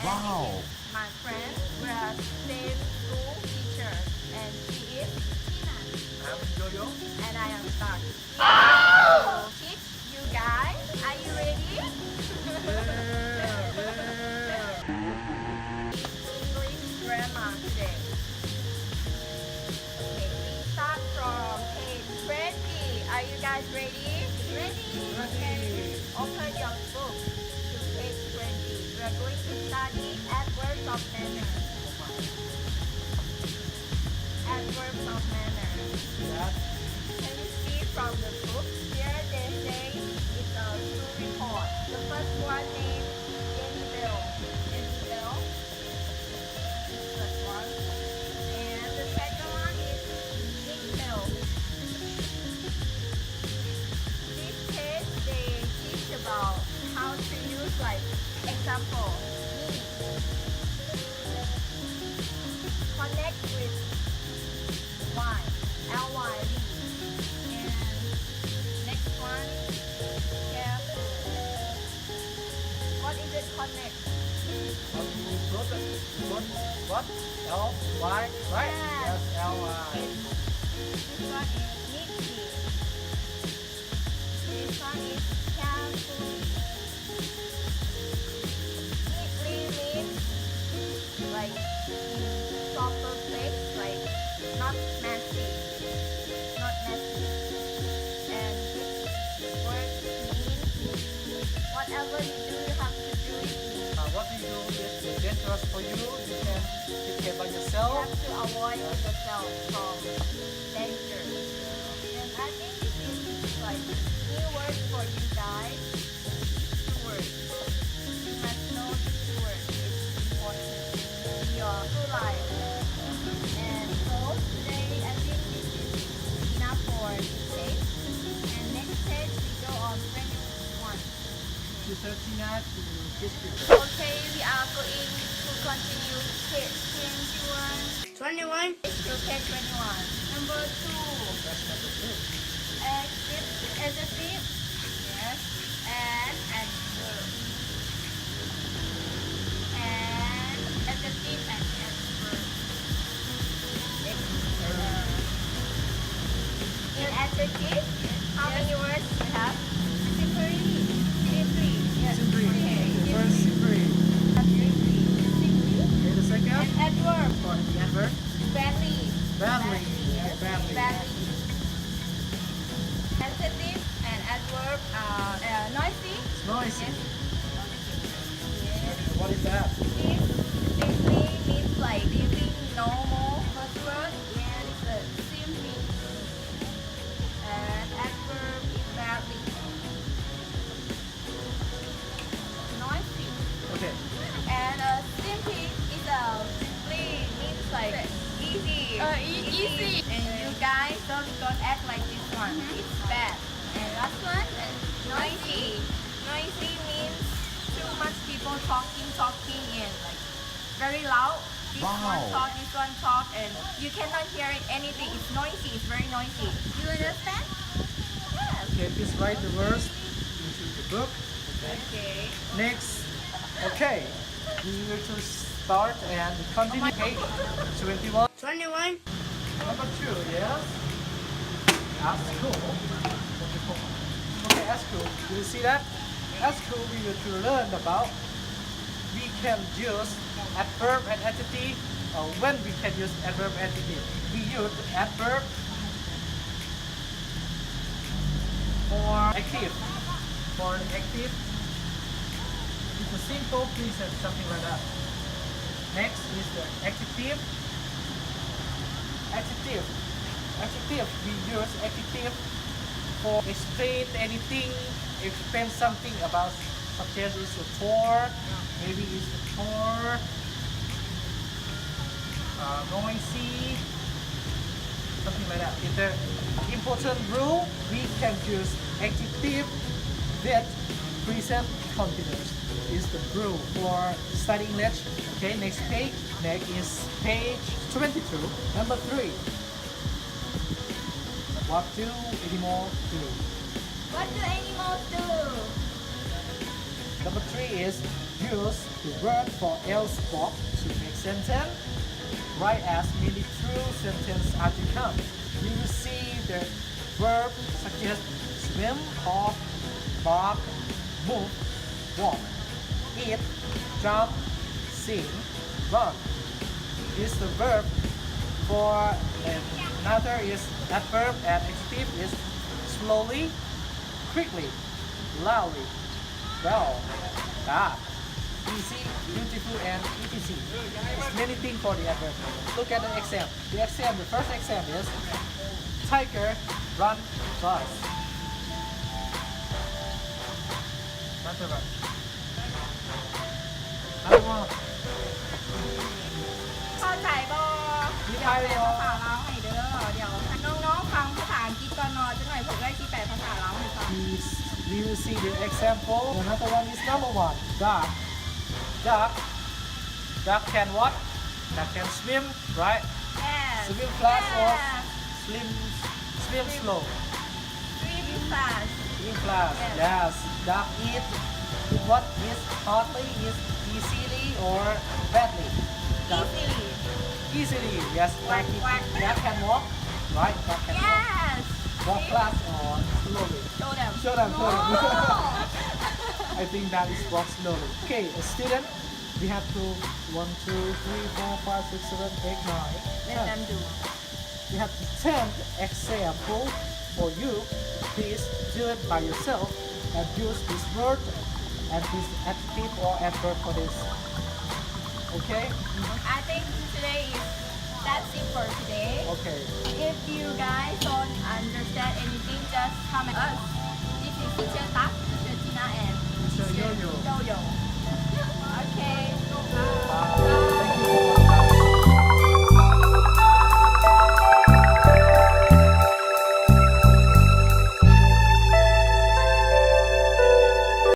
Wow. My friend, we are same school teacher, and she is Tina, I'm Jojo. and I am Stark. So teach you guys. Are you ready? English grammar today. Okay, we start from page 20. Are you guys ready? Ready? Okay. Open your book to page 20. We are going to study adverbs of manner. Adverbs of manner. Yes. Can you see from the book? Here they say it's a true report. The first one named Jenny Bell. Jenny Bell. This first one. And the second one is Nick Bell. This page they teach about how to use like example. Me. Connect with Y. L-Y. And next one, careful. What is it connect? How do you put it? Put what? L, Y, right? Yes. Yes, L, Y. This one is neatly. This one is carefully. Neatly means like in proper place, like not messy. Not messy. And this word means whatever you do, you have to do it neat. What do you do is dangerous for you? You can take care by You yourself. have to avoid yourself from danger. And I think this is like new word for you guys. Two words. You must know these two words. It's important in your whole life. And so today I think this is enough for this page. And next page we go on 21. To 39 to 50. Okay, we are going to continue page 21. 21. To page 21. Number 2. That's number 2. Adjective. Yes. And adverb. And adjective and adverb. In adjective, how many words you have? Simply. Simply. Yes. Simply. Okay. The first simply. Simply. Simply. Okay, the second. And adverb. For the adverb. Badly. Badly. Yes. Badly. Badly. Adjective and adverb are noisy. It's noisy. Yes. Yes. What is that? This simply means like using normal first word. And it's a simply. And adverb is badly. Noisy. Okay. And simply is simply means like easy. Easy. And you guys don't act like this one. It's bad. And last one, noisy. Noisy means too much people talking and like very loud. This one talk, and you cannot hear it anything. It's noisy. It's very noisy. You understand? Yes. Okay, please write the words into the book. Okay. Next. Okay. We will to start and continue page 21. 21. Number 2, yes. At school. Okay, at school. Do you see that? At school we will to learn about we can use adverb and adjective when we can use adverb and adjective. We use adverb for active. For active, it's a simple present, something like that. Next is the adjective. Adjective. Adjective. We use adjective for explain anything, explain something about, such as it's a tour, maybe it's a tour, noisy, something like that. In the important rule, we can use adjective that present continuous. Is the rule for studying English. Okay, next page. Next is page 22. Number 3. What do animals do? What do animals do? Number 3 is use the verb for else verb to make sentence. Write as many true sentence as you can. You will see the verb such as swim, hop, bark, move, walk, eat, jump, sing, run. This is the verb for another is adverb and adjective is slowly, quickly, loudly, well, dark, easy, beautiful, and etc. There's many things for the adverb. Look at the exam. The first exam is tiger run fast. Another one. Another one. เข้าใจบ่ มี เดี๋ยว ใคร แปล บ่ ภาษาลาวให้เด้อเดี๋ยวน้องๆฟังภาษาอังกฤษก่อนเนาะจังหน่อยผมได้ที่แปลภาษาลาวให้ฟัง We will see the example. Another one is number 1. Duck. Duck. Duck can what? Duck can swim, right? Yes. Swim fast or Yes. swim slow. Swim fast. Swim fast. Yes. Yes. Duck eat what is hardly is easily or badly. Duck Easily. easily. Yes. Quack, Duck, quack. duck can walk, right? Duck can Yes. walk fast or slowly. Show them. Show them. Show them. No. I think that is walk slowly. Okay, a student, we have to 1, 2, 3, 4, 5, 6, 7, 8, 9. Let 10. them do. We have 10 example for you. Please do it by yourself and use this word and this adjective or adverb for this. Okay? I think today is that's it for today. Okay. If you guys don't understand anything, just comment us. This is Teacher Tak, Teacher Tina, and Teacher Yo-Yo. Yo-Yo.